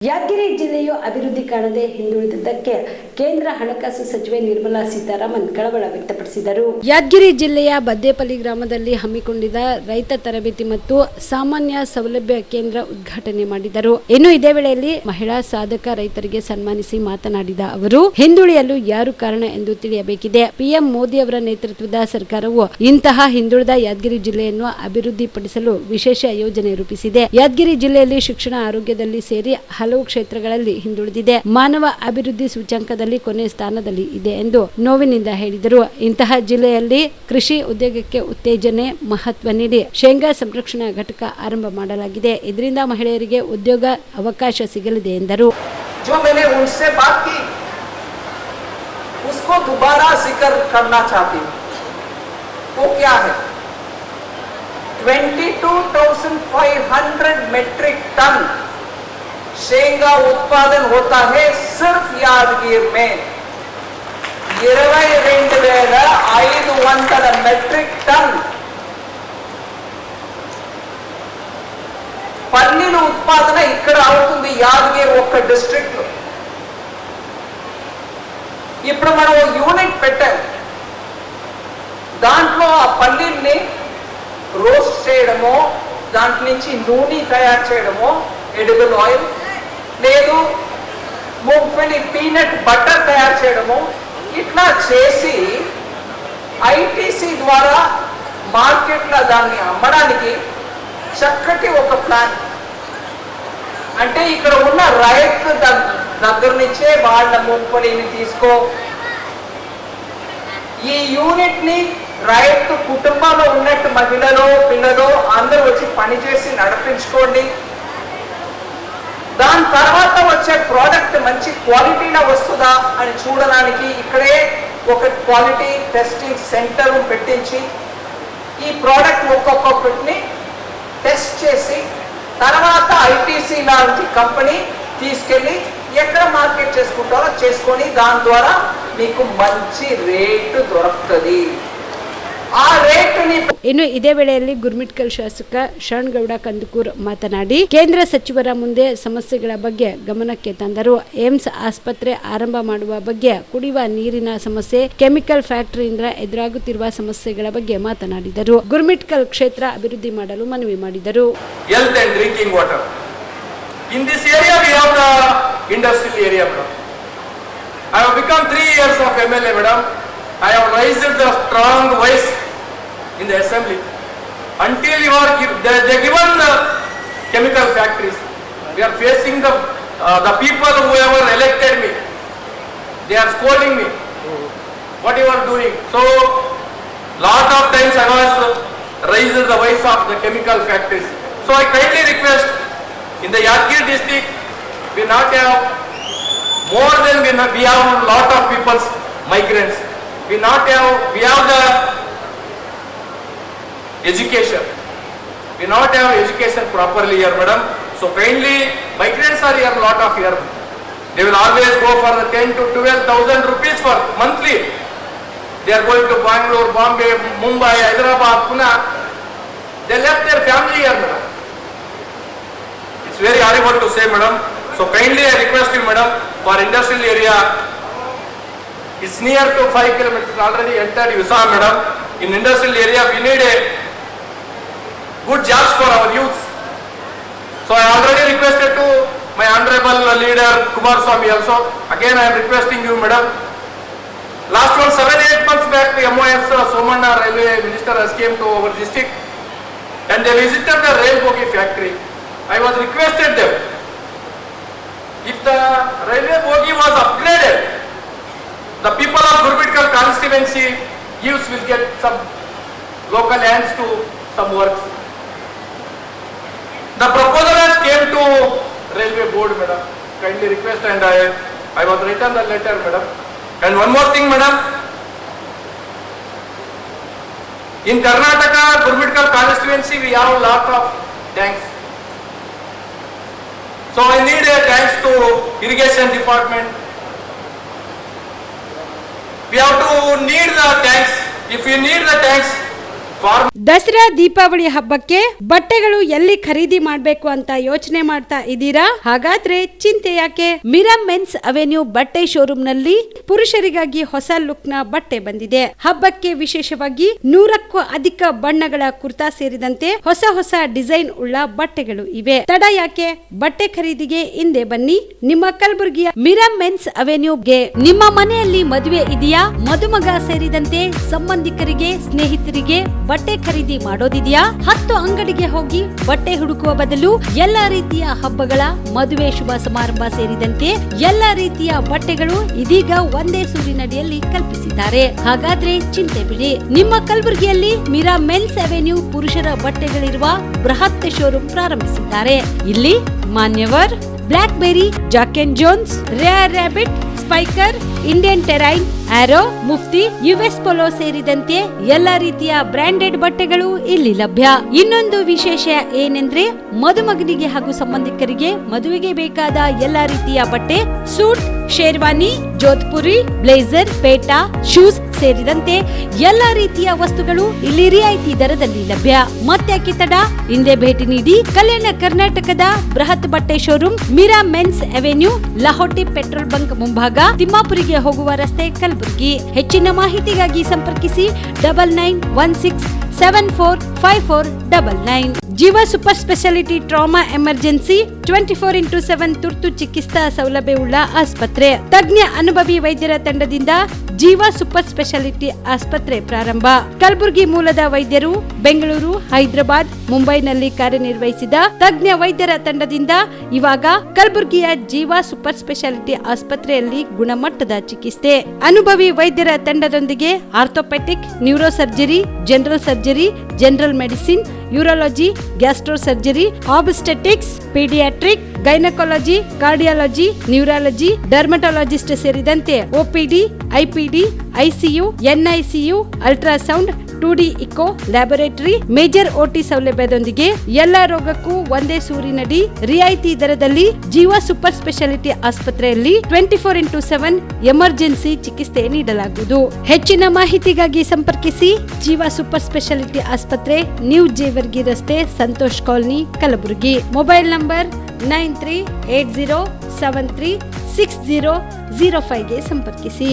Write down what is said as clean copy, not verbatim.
ಯಾದಗಿರಿ ಜಿಲ್ಲೆಯು ಅಭಿವೃದ್ಧಿ ಕಾಣದೆ ಹಿಂದುಳಿದಿದ್ದಕ್ಕೆ ಕೇಂದ್ರ ಹಣಕಾಸು ಸಚಿವೆ ನಿರ್ಮಲಾ ಸೀತಾರಾಮನ್ ಕಳವಳ ವ್ಯಕ್ತಪಡಿಸಿದರು. ಯಾದಗಿರಿ ಜಿಲ್ಲೆಯ ಬದ್ದೇಪಲ್ಲಿ ಗ್ರಾಮದಲ್ಲಿ ಹಮ್ಮಿಕೊಂಡಿದ್ದ ರೈತ ತರಬೇತಿ ಮತ್ತು ಸಾಮಾನ್ಯ ಸೌಲಭ್ಯ ಕೇಂದ್ರ ಉದ್ಘಾಟನೆ ಮಾಡಿದರು. ಇನ್ನು ಇದೇ ವೇಳೆಯಲ್ಲಿ ಮಹಿಳಾ ಸಾಧಕ ರೈತರಿಗೆ ಸನ್ಮಾನಿಸಿ ಮಾತನಾಡಿದ ಅವರು, ಹಿಂದುಳಿಯಲು ಯಾರು ಕಾರಣ ಎಂದು ತಿಳಿಯಬೇಕಿದೆ. ಪಿಎಂ ಮೋದಿ ಅವರ ನೇತೃತ್ವದ ಸರ್ಕಾರವು ಇಂತಹ ಹಿಂದುಳಿದ ಯಾದಗಿರಿ ಜಿಲ್ಲೆಯನ್ನು ಅಭಿವೃದ್ಧಿಪಡಿಸಲು ವಿಶೇಷ ಯೋಜನೆ ರೂಪಿಸಿದೆ. ಯಾದಗಿರಿ ಜಿಲ್ಲೆಯಲ್ಲಿ ಶಿಕ್ಷಣ, ಆರೋಗ್ಯದಲ್ಲಿ ಸೇರಿ ಹಲವು ಕ್ಷೇತ್ರಗಳಲ್ಲಿ ಹಿಂದುಳಿದಿದೆ. ಮಾನವ ಅಭಿವೃದ್ಧಿ ಸೂಚ್ಯಂಕದಲ್ಲಿ ಕೊನೆ ಸ್ಥಾನದಲ್ಲಿ ಇದೆ ಎಂದು ನೋವಿನಿಂದ ಹೇಳಿದರು. ಇಂತಹ ಜಿಲ್ಲೆಯಲ್ಲಿ ಕೃಷಿ ಉದ್ಯೋಗಕ್ಕೆ ಉತ್ತೇಜನೆ ಮಹತ್ವ ನೀಡಿ ಶೇಂಗಾ ಸಂರಕ್ಷಣಾ ಘಟಕ ಆರಂಭ ಮಾಡಲಾಗಿದೆ. ಇದರಿಂದ ಮಹಿಳೆಯರಿಗೆ ಉದ್ಯೋಗ ಅವಕಾಶ ಸಿಗಲಿದೆ ಎಂದರು. उसको दोबारा जिक्र करना चाहती हूँ. वो क्या है? 22,500 मेट्रिक टन शेंगा उत्पादन होता है सिर्फ यादगीर में. 22,500 మెట్రిక్ టన్ పల్లీల ఉత్పాదన ఇక్కడ అవుతుంది యాదగిరి ఒక్క డిస్ట్రిక్ట్ లో. ఇప్పుడు మనం యూనిట్ పెట్టాం. దాంట్లో ఆ పల్లీల్ని రోస్ట్ చేయడమో, దాంట్లో నుంచి నూనె తయారు చేయడమో, ఎడిబుల్ ఆయిల్ లేదు మూంగఫలి పీనట్ బటర్ తయారు చేయడమో, ఇట్లా చేసి ఐటీసీ ద్వారా మార్కెట్లో దాన్ని అమ్మడానికి చక్కటి ఒక ప్లాన్. అంటే ఇక్కడ ఉన్న రైతు దగ్గర నుంచే వాళ్ళ మూంగఫలిని తీసుకో, ఈ యూనిట్ ని రైతు కుటుంబంలో ఉన్నట్టు మహిళలు పిల్లలు అందరూ వచ్చి పనిచేసి నడిపించుకోండి. దాని తర్వాత వచ్చే ప్రోడక్ట్ మంచి క్వాలిటీలో వస్తుందా అని చూడడానికి ఇక్కడే ఒక క్వాలిటీ టెస్టింగ్ సెంటర్ పెట్టించి ఈ ప్రోడక్ట్ ఒక్కొక్కటిని టెస్ట్ చేసి తర్వాత ఐటీసీ లాంటి కంపెనీ తీసుకెళ్ళి ఎక్కడ మార్కెట్ చేసుకుంటారో చేసుకొని దాని ద్వారా మీకు మంచి రేటు దొరుకుతుంది. ಆ ರೇಟ್ನಿ. ಇನ್ನು ಇದೇ ವೇಳೆಯಲ್ಲಿ ಗುರ್ಮಿಟ್ಕಲ್ ಶಾಸಕ ಶರಣಗೌಡ ಕಂದುಕೂರ್ ಮಾತನಾಡಿ, ಕೇಂದ್ರ ಸಚಿವರ ಮುಂದೆ ಸಮಸ್ಯೆಗಳ ಬಗ್ಗೆ ಗಮನಕ್ಕೆ ತಂದರು. ಏಮ್ಸ್ ಆಸ್ಪತ್ರೆ ಆರಂಭ ಮಾಡುವ ಬಗ್ಗೆ, ಕುಡಿಯುವ ನೀರಿನ ಸಮಸ್ಯೆ, ಕೆಮಿಕಲ್ ಫ್ಯಾಕ್ಟರಿಯಿಂದ ಎದುರಾಗುತ್ತಿರುವ ಸಮಸ್ಯೆಗಳ ಬಗ್ಗೆ ಮಾತನಾಡಿದರು. ಗುರ್ಮಿಟ್ಕಲ್ ಕ್ಷೇತ್ರ ಅಭಿವೃದ್ಧಿ ಮಾಡಲು ಮನವಿ ಮಾಡಿದರು. Health and drinking water in this area we have the industrial area, madam. I have become 3 years of MLA, madam. I have raised the strong voice in the assembly until you are they given the chemical factories. We are facing the people who have elected me. They are scolding me. What you are doing? So lot of times I was raised the voice of the chemical factories. So I kindly request, in the Yadgir district we not have more than we have lot of people's migrants. We have the education. We not have education properly here, madam. So kindly, migrants are here, lot of here. They will always go for the 10 to 12,000 rupees for monthly. They are going to Bangalore, Bombay, Mumbai, Hyderabad, Pune. They left their family here, madam. It's very horrible to say, madam. So kindly I request you, madam, for industrial area. It's near to 5 kilometers already entered. You saw, madam, in industrial area we need a good jobs for our youth. So I already requested to my honorable leader Kumaraswamy also. Again I am requesting you, madam. Last 7-8 months back the MOS Somanna railway minister has came to our district and they visited the rail bogie factory. I was requested them, if the railway bogie was upgraded, the people of Gurbitkal constituency youths will get some local hands to some works. The proposal has came to railway board, madam. Kindly request, and I was written the letter, madam. And one more thing, madam. In Karnataka, Gurbitkal constituency we have a lot of tanks. So I need a thanks to irrigation department. We have to need the tanks. If you need the tanks Dasara Deepavali ಹಬ್ಬಕ್ಕೆ ಬಟ್ಟೆಗಳು ಎಲ್ಲಿ ಖರೀದಿ ಮಾಡಬೇಕು ಅಂತ ಯೋಚನೆ ಮಾಡ್ತಾ ಇದ್ದೀರಾ? ಹಾಗಾದ್ರೆ ಚಿಂತೆ ಯಾಕೆ? ಮಿರಾ ಮೆನ್ಸ್ ಅವೆನ್ಯೂ ಬಟ್ಟೆ ಶೋರೂಮ್ ನಲ್ಲಿ ಪುರುಷರಿಗಾಗಿ ಹೊಸ ಲುಕ್ ನ ಬಟ್ಟೆ ಬಂದಿದೆ. ಹಬ್ಬಕ್ಕೆ ವಿಶೇಷವಾಗಿ 100ಕ್ಕೂ ಅಧಿಕ ಬಣ್ಣಗಳ ಕುರ್ತಾ ಸೇರಿದಂತೆ ಹೊಸ ಹೊಸ ಡಿಸೈನ್ ಉಳ್ಳ ಬಟ್ಟೆಗಳು ಇವೆ. ತಡ ಯಾಕೆ? ಬಟ್ಟೆ ಖರೀದಿಗೆ ಹಿಂದೆ ಬನ್ನಿ ನಿಮ್ಮ ಕಲಬುರಗಿಯ ಮಿರಾ ಮೆನ್ಸ್ ಅವೆನ್ಯೂಗೆ. ನಿಮ್ಮ ಮನೆಯಲ್ಲಿ ಮದುವೆ ಇದೆಯಾ? ಮದುಮಗ ಸೇರಿದಂತೆ ಸಂಬಂಧಿಕರಿಗೆ ಸ್ನೇಹಿತರಿಗೆ ಬಟ್ಟೆ ಖರೀದಿ ಮಾಡೋದಿದೆಯಾ? 10 ಅಂಗಡಿಗೆ ಹೋಗಿ ಬಟ್ಟೆ ಹುಡುಕುವ ಬದಲು ಎಲ್ಲಾ ರೀತಿಯ ಹಬ್ಬಗಳ ಮದುವೆ ಶುಭ ಸಮಾರಂಭ ಸೇರಿದಂತೆ ಎಲ್ಲಾ ರೀತಿಯ ಬಟ್ಟೆಗಳು ಇದೀಗ ಒಂದೇ ಸೂರಿನಡಿಯಲ್ಲಿ ಕಲ್ಪಿಸಿದ್ದಾರೆ. ಹಾಗಾದ್ರೆ ಚಿಂತೆ ಬಿಡಿ, ನಿಮ್ಮ ಕಲಬುರಗಿಯಲ್ಲಿ ಮಿರಾ ಮೆನ್ಸ್ ಅವೆನ್ಯೂ ಪುರುಷರ ಬಟ್ಟೆಗಳಿರುವ ಬೃಹತ್ ಶೋರೂಮ್ ಪ್ರಾರಂಭಿಸಿದ್ದಾರೆ. ಇಲ್ಲಿ Manyavar, Blackberry, Jack and Jones, Rare Rabbit, Spykar, Indian Terrain, Arrow, Mufti, US Polo ಸೇರಿದಂತೆ ಎಲ್ಲಾ ರೀತಿಯ ಬ್ರಾಂಡೆಡ್ ಬಟ್ಟೆಗಳು ಇಲ್ಲಿ ಲಭ್ಯ. ಇನ್ನೊಂದು ವಿಶೇಷ ಏನೆಂದ್ರೆ ಮದುಮಗನಿಗೆ ಹಾಗೂ ಸಂಬಂಧಿಕರಿಗೆ ಮದುವೆಗೆ ಬೇಕಾದ ಎಲ್ಲಾ ರೀತಿಯ ಬಟ್ಟೆ, ಸೂಟ್, ಶೇರ್ವಾನಿ, ಜೋಧ್ಪುರಿ, ಬ್ಲೇಸರ್, ಪೇಟಾ, ಶೂಸ್ ಸೇರಿದಂತೆ ಎಲ್ಲಾ ರೀತಿಯ ವಸ್ತುಗಳು ಇಲ್ಲಿ ರಿಯಾಯಿತಿ ದರದಲ್ಲಿ ಲಭ್ಯ. ಮತ್ತ್ಯಾಕೆ ತಡ? ಹಿಂದೆ ಭೇಟಿ ನೀಡಿ ಕಲ್ಯಾಣ ಕರ್ನಾಟಕದ ಬೃಹತ್ ಬಟ್ಟೆ showroom Mira men's avenue, Lahoti petrol bunk ಮುಂಭಾಗ, ತಿಮ್ಮಾಪುರಿಗೆ ಹೋಗುವ ರಸ್ತೆ, ಕಲಬುರಗಿ. ಹೆಚ್ಚಿನ ಮಾಹಿತಿಗಾಗಿ ಸಂಪರ್ಕಿಸಿ 9916745499. ಜೀವ super speciality trauma emergency 24x7 ತುರ್ತು ಚಿಕಿತ್ಸಾ ಸೌಲಭ್ಯವುಳ್ಳ ಆಸ್ಪತ್ರೆ. ತಜ್ಞ ಅನುಭವಿ ವೈದ್ಯರ ತಂಡದಿಂದ ಜೀವ ಸೂಪರ್ ಸ್ಪೆಷಾಲಿಟಿ ಆಸ್ಪತ್ರೆ ಪ್ರಾರಂಭ. ಕಲಬುರಗಿ ಮೂಲದ ವೈದ್ಯರು ಬೆಂಗಳೂರು, ಹೈದರಾಬಾದ್, ಮುಂಬೈನಲ್ಲಿ ಕಾರ್ಯನಿರ್ವಹಿಸಿದ ತಜ್ಞ ವೈದ್ಯರ ತಂಡದಿಂದ ಇವಾಗ ಕಲಬುರಗಿಯ ಜೀವ ಸೂಪರ್ ಸ್ಪೆಷಾಲಿಟಿ ಆಸ್ಪತ್ರೆಯಲ್ಲಿ ಗುಣಮಟ್ಟದ ಚಿಕಿತ್ಸೆ. ಅನುಭವಿ ವೈದ್ಯರ ತಂಡದೊಂದಿಗೆ orthopaedic, neuro surgery, general surgery, general medicine, urology, gastro surgery, obstetrics, paediatric, gynaecology, cardiology, neurology, dermatologist ಸೇರಿದಂತೆ OPD, IPD, ICU, NICU, ultrasound, 2D echo, laboratory, major OT ಸೌಲಭ್ಯದೊಂದಿಗೆ ಎಲ್ಲಾ ರೋಗಕ್ಕೂ ಒಂದೇ ಸೂರಿನಡಿ ರಿಯಾಯಿತಿ ದರದಲ್ಲಿ ಜೀವ ಸೂಪರ್ ಸ್ಪೆಷಾಲಿಟಿ ಆಸ್ಪತ್ರೆಯಲ್ಲಿ 24x7 ಎಮರ್ಜೆನ್ಸಿ ಚಿಕಿತ್ಸೆ ನೀಡಲಾಗುವುದು. ಹೆಚ್ಚಿನ ಮಾಹಿತಿಗಾಗಿ ಸಂಪರ್ಕಿಸಿ ಜೀವ ಸೂಪರ್ ಸ್ಪೆಷಾಲಿಟಿ ಆಸ್ಪತ್ರೆ, ನ್ಯೂ ಜೇವರ್ಗಿ ರಸ್ತೆ, Santosh colony, Kalaburagi. Mobile number 9380736005ಗೆ ಸಂಪರ್ಕಿಸಿ.